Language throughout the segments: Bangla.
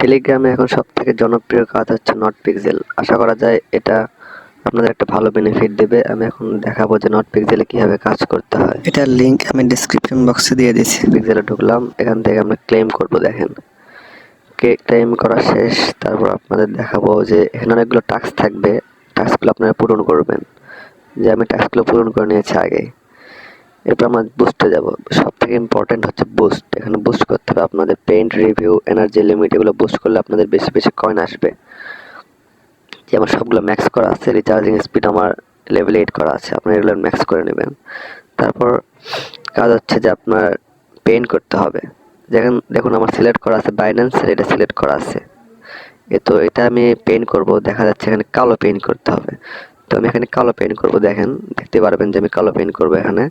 টেলিগ্রামে এখন সবথেকে জনপ্রিয় কাজ হচ্ছে নট পিক্সেল। আশা করা যায় এটা আপনাদের একটা ভালো বেনিফিট দেবে। আমি এখন দেখাবো যে নট পিক্সেলে কিভাবে কাজ করতে হয়। এটার লিংক আমি ডেসক্রিপশন বক্সে দিয়ে দিয়েছি। পিক্সেলে ঢুকলাম, এখান থেকে আমরা ক্লেম করব। দেখেন ক্লেম করা শেষ। তারপর আপনাদের দেখাবো যে এখানে অনেকগুলো টাস্ক থাকবে, টাস্কগুলো আপনারা পূরণ করবেন। যে আমি টাস্কগুলো পূরণ করে নিয়েছি আগে। এরপর আমরা বুস্টে যাব। সব থেকে ইম্পর্টেন্ট হচ্ছে বুস্ট। এখানে বুস্ট করতে হবে আপনাদের পেইন্ট রিভিউ, এনার্জি লিমিট, এগুলো বুস্ট করলে আপনাদের বেশি বেশি কয়েন আসবে। যে আমার সবগুলো ম্যাক্স করা আছে, রিচার্জিং স্পিড আমার লেভেল 8 করা আছে, আপনারা এগুলো ম্যাক্স করে নেবেন। তারপর কাজ হচ্ছে যে আপনার পেইন্ট করতে হবে। দেখুন আমার সিলেক্ট করা আছে বাইন্যান্স, এটা সিলেক্ট করা আছে। তো এটা আমি পেইন্ট করব। দেখা যাচ্ছে এখানে কালো পেইন্ট করতে হবে। তো আমি এখানে কালো পেইন্ট করব। দেখেন দেখতে পারবেন যে আমি কালো পেইন্ট করব। এখানে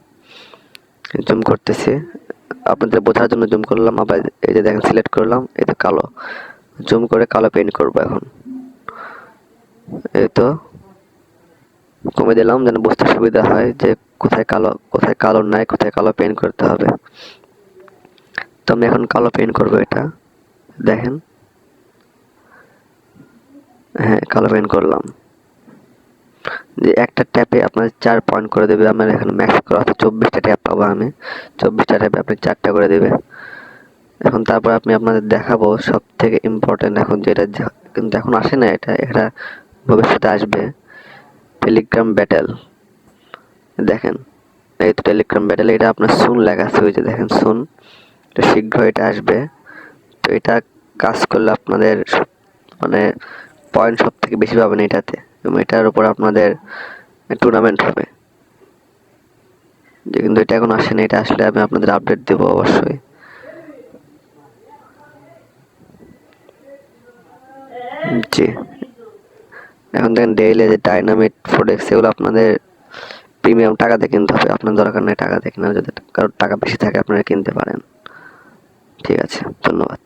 জুম করতেছি, আপনাদের বোঝার জন্য জুম করলাম। আবার এই যে দেখেন সিলেক্ট করলাম, এই তো কালো, জুম করে কালো পেইন্ট করব। এখন এই তো কমে দিলাম যেন বুঝতে সুবিধা হয় যে কোথায় কালো নাই, কোথায় কালো পেইন্ট করতে হবে। তো আমি এখন কালো পেইন্ট করব। এটা দেখেন, হ্যাঁ কালো পেইন্ট করলাম। যে একটা ট্যাপে আপনার 4 পয়েন্ট করে দেবে। আমার এখানে ম্যাক্স করা আছে 24টা ট্যাপ পাবো আমি। 24টা ট্যাপে আপনি 4টা করে দেবে। এখন তারপর আপনাদের দেখাবো সব থেকে ইম্পর্টেন্ট এখন যেটা, কিন্তু এখন আসে না, এটা ভবিষ্যতে আসবে, টেলিগ্রাম ব্যাটেল। দেখেন এই তো টেলিগ্রাম ব্যাটেল, এটা আপনার সুন লেখা আছে, ওই যে দেখেন সুন, তো শীঘ্র এটা আসবে। তো এটা কাজ করলে আপনাদের মানে পয়েন্ট সব থেকে বেশি পাবেন এটাতে, এবং এটার উপর আপনাদের টুর্নামেন্ট হবে। যে কিন্তু এটা এখন আসেনি, এটা আসলে আমি আপনাদের আপডেট দেবো অবশ্যই। জি, এখন দেখেন ডেইলি যে ডাইনামিক প্রোডাক্টস, এগুলো আপনাদের প্রিমিয়াম টাকা দিয়ে কিনতে হবে। আপনার দরকার নেই টাকা দিয়ে কেনার, যদি কারোর টাকা বেশি থাকে আপনারা কিনতে পারেন। ঠিক আছে, ধন্যবাদ।